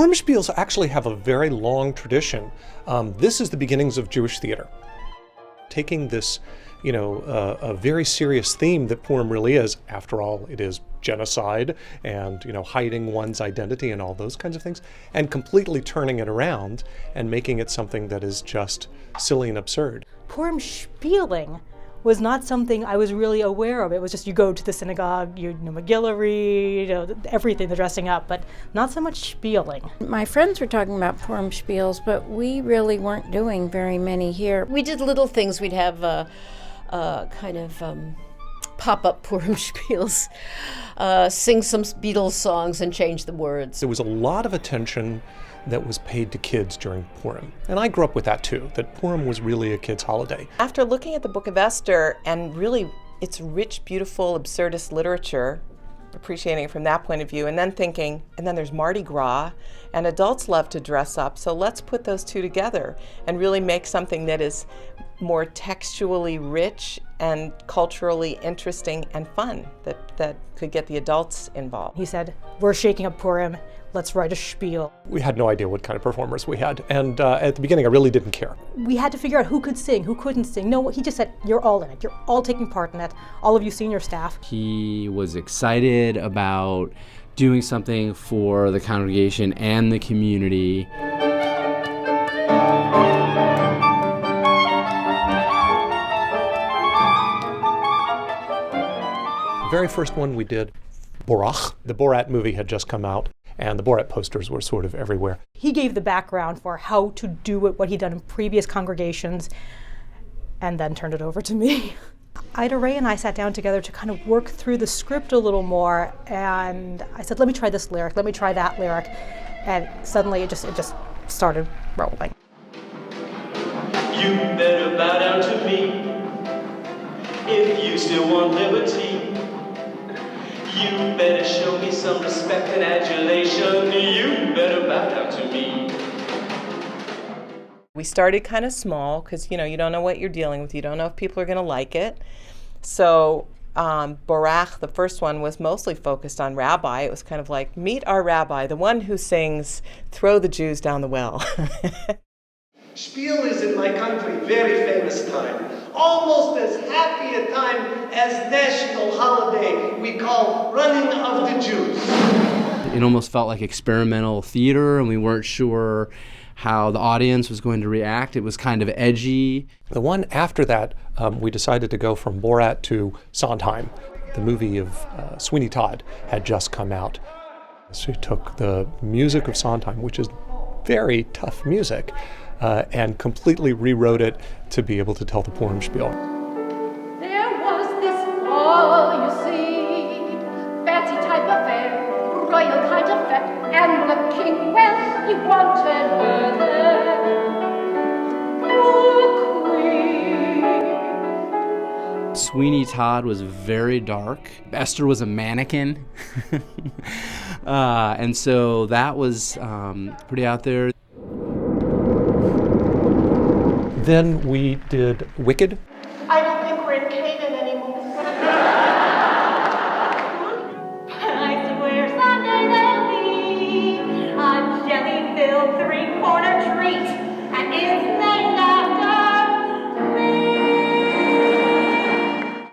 Purim Schpiels actually have a very long tradition. This is the beginnings of Jewish theater. Taking this, a very serious theme that Purim really is. After all, it is genocide and, hiding one's identity and all those kinds of things, and completely turning it around and making it something that is just silly and absurd. Purim Schpieling was not something I was really aware of. It was just you go to the synagogue, Megillah read, everything, the dressing up, but not so much Schpieling. My friends were talking about Purim Schpiels, but we really weren't doing very many here. We did little things. We'd have pop-up Purim Schpiels, sing some Beatles songs and change the words. There was a lot of attention that was paid to kids during Purim. And I grew up with that too, that Purim was really a kid's holiday. After looking at the Book of Esther and really its rich, beautiful, absurdist literature, appreciating it from that point of view, and then thinking, and then there's Mardi Gras, and adults love to dress up, so let's put those two together and really make something that is more textually rich and culturally interesting and fun, that could get the adults involved. He said, we're shaking up Purim, let's write a spiel. We had no idea what kind of performers we had, and at the beginning I really didn't care. We had to figure out who could sing, who couldn't sing. No, he just said, you're all in it, you're all taking part in it, all of you senior staff. He was excited about doing something for the congregation and the community. The very first one we did, Borach. The Borat movie had just come out, and the Borat posters were sort of everywhere. He gave the background for how to do it, what he'd done in previous congregations, and then turned it over to me. Ida Ray and I sat down together to kind of work through the script a little more, and I said, let me try this lyric, let me try that lyric, and suddenly it just started rolling. You better bow down to me if you still want liberty. You better show me some respect and adulation. You better bow down to me. We started kind of small because, you don't know what you're dealing with. You don't know if people are going to like it. So Borach, the first one, was mostly focused on rabbi. It was kind of like, meet our rabbi, the one who sings, throw the Jews down the well. Schpiel is in my country very famous time. Almost as happy a time as national holiday we call running of the Jews. It almost felt like experimental theater, and we weren't sure how the audience was going to react. It was kind of edgy. The one after that, we decided to go from Borat to Sondheim. The movie of Sweeney Todd had just come out. So we took the music of Sondheim, which is very tough music, and completely rewrote it to be able to tell the Purim Schpiel. There was this ball, you see, fancy type affair, royal kind of fete, and the king, well, he wanted her there. The queen. Sweeney Todd was very dark. Esther was a mannequin. And so that was pretty out there. Then we did Wicked. I don't think we're in Canaan anymore. I swear someday there'll be a jelly-filled three-corner treat, and it's named after me.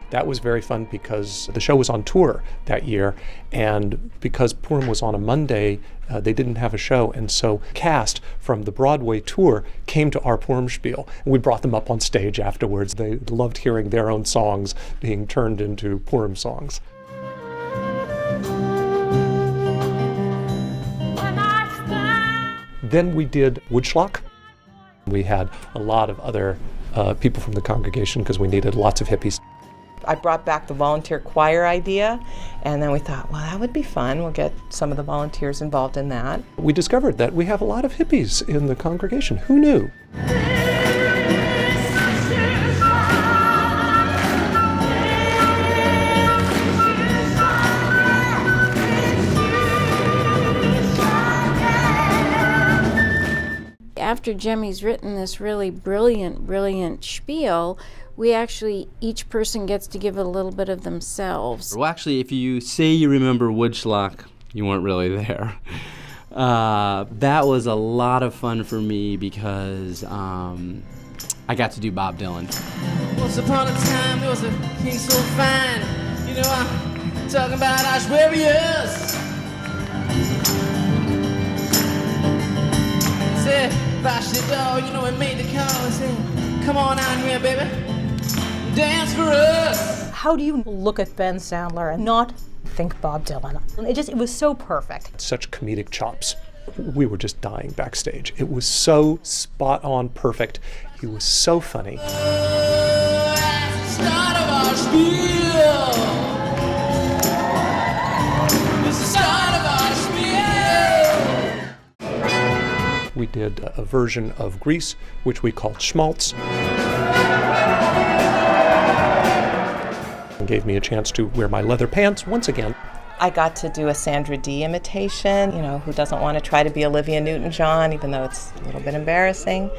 That was very fun because the show was on tour that year, and because Purim was on a Monday, they didn't have a show, and so cast from the Broadway tour came to our Purim Schpiel, and we brought them up on stage afterwards. They loved hearing their own songs being turned into Purim songs. Then we did Woodschlag. We had a lot of other people from the congregation because we needed lots of hippies. I brought back the volunteer choir idea, and then we thought, well, that would be fun. We'll get some of the volunteers involved in that. We discovered that we have a lot of hippies in the congregation. Who knew? After Jemmy's written this really brilliant spiel, we actually, each person gets to give a little bit of themselves. Well, actually, if you say you remember Woodschlag, you weren't really there. That was a lot of fun for me because I got to do Bob Dylan. Once upon a time there was a king so fine. You know, I'm talking about Ashwarius. Said, Vash dog, you know, it made the call and said, come on out here, baby, dance for us. How do you look at Ben Sandler and not think Bob Dylan? It was so perfect. Such comedic chops. We were just dying backstage. It was so spot on perfect. He was so funny. Start of our spiel. It's the start of our spiel. We did a version of Grease, which we called Schmaltz. And gave me a chance to wear my leather pants once again. I got to do a Sandra Dee imitation, you know, who doesn't want to try to be Olivia Newton-John, even though it's a little bit embarrassing.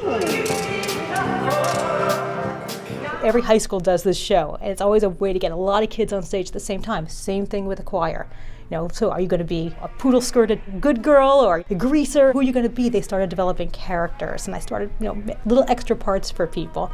Every high school does this show, and it's always a way to get a lot of kids on stage at the same time. Same thing with a choir. You know, so are you going to be a poodle-skirted good girl or a greaser? Who are you going to be? They started developing characters, and I started, you know, little extra parts for people.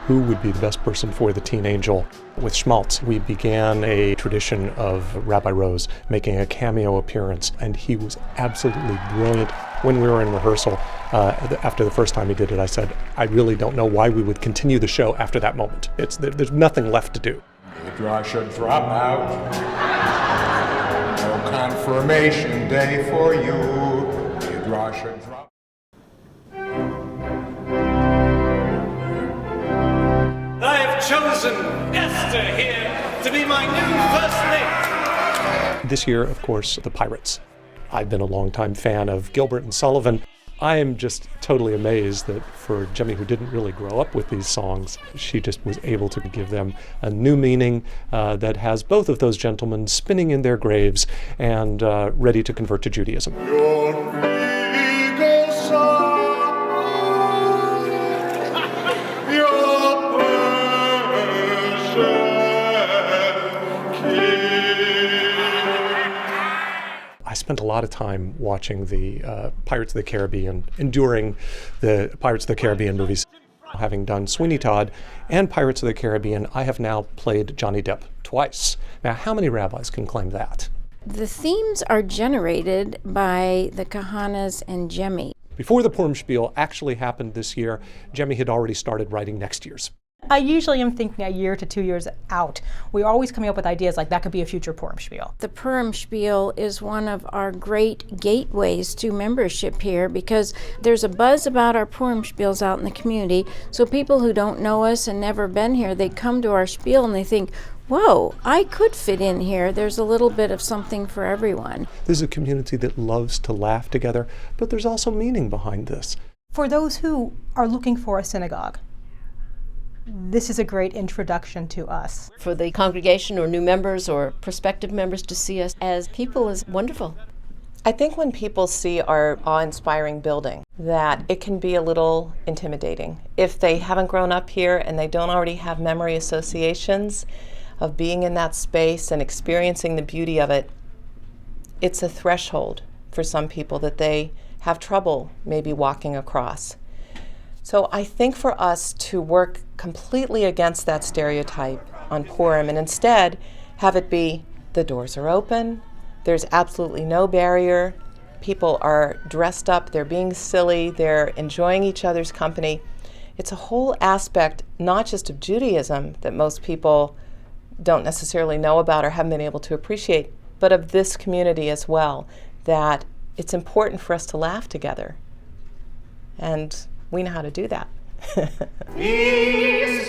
Who would be the best person for the teen angel? With Schmaltz, we began a tradition of Rabbi Rose making a cameo appearance, and he was absolutely brilliant. When we were in rehearsal, after the first time he did it, I said, I really don't know why we would continue the show after that moment. There's nothing left to do. I should drop out. No confirmation day for you. I should drop. I've chosen Esther here to be my new first lady. This year, of course, the Pirates. I've been a longtime fan of Gilbert and Sullivan. I am just totally amazed that for Jemmy, who didn't really grow up with these songs, she just was able to give them a new meaning that has both of those gentlemen spinning in their graves and ready to convert to Judaism. I spent a lot of time watching the Pirates of the Caribbean, enduring the Pirates of the Caribbean movies. Having done Sweeney Todd and Pirates of the Caribbean, I have now played Johnny Depp twice. Now, how many rabbis can claim that? The themes are generated by the Kahanas and Jemmy. Before the Purim Schpiel actually happened this year, Jemmy had already started writing next year's. I usually am thinking a year to 2 years out. We're always coming up with ideas like that could be a future Purim Schpiel. The Purim Schpiel is one of our great gateways to membership here because there's a buzz about our Purim Schpiels out in the community. So people who don't know us and never been here, they come to our Spiel and they think, whoa, I could fit in here. There's a little bit of something for everyone. This is a community that loves to laugh together, but there's also meaning behind this. For those who are looking for a synagogue, this is a great introduction to us. For the congregation or new members or prospective members to see us as people is wonderful. I think when people see our awe-inspiring building, that it can be a little intimidating. If they haven't grown up here and they don't already have memory associations of being in that space and experiencing the beauty of it, it's a threshold for some people that they have trouble maybe walking across. So I think for us to work completely against that stereotype on Purim and instead have it be the doors are open, there's absolutely no barrier, people are dressed up, they're being silly, they're enjoying each other's company. It's a whole aspect, not just of Judaism that most people don't necessarily know about or haven't been able to appreciate, but of this community as well, that it's important for us to laugh together. And we know how to do that. Peace,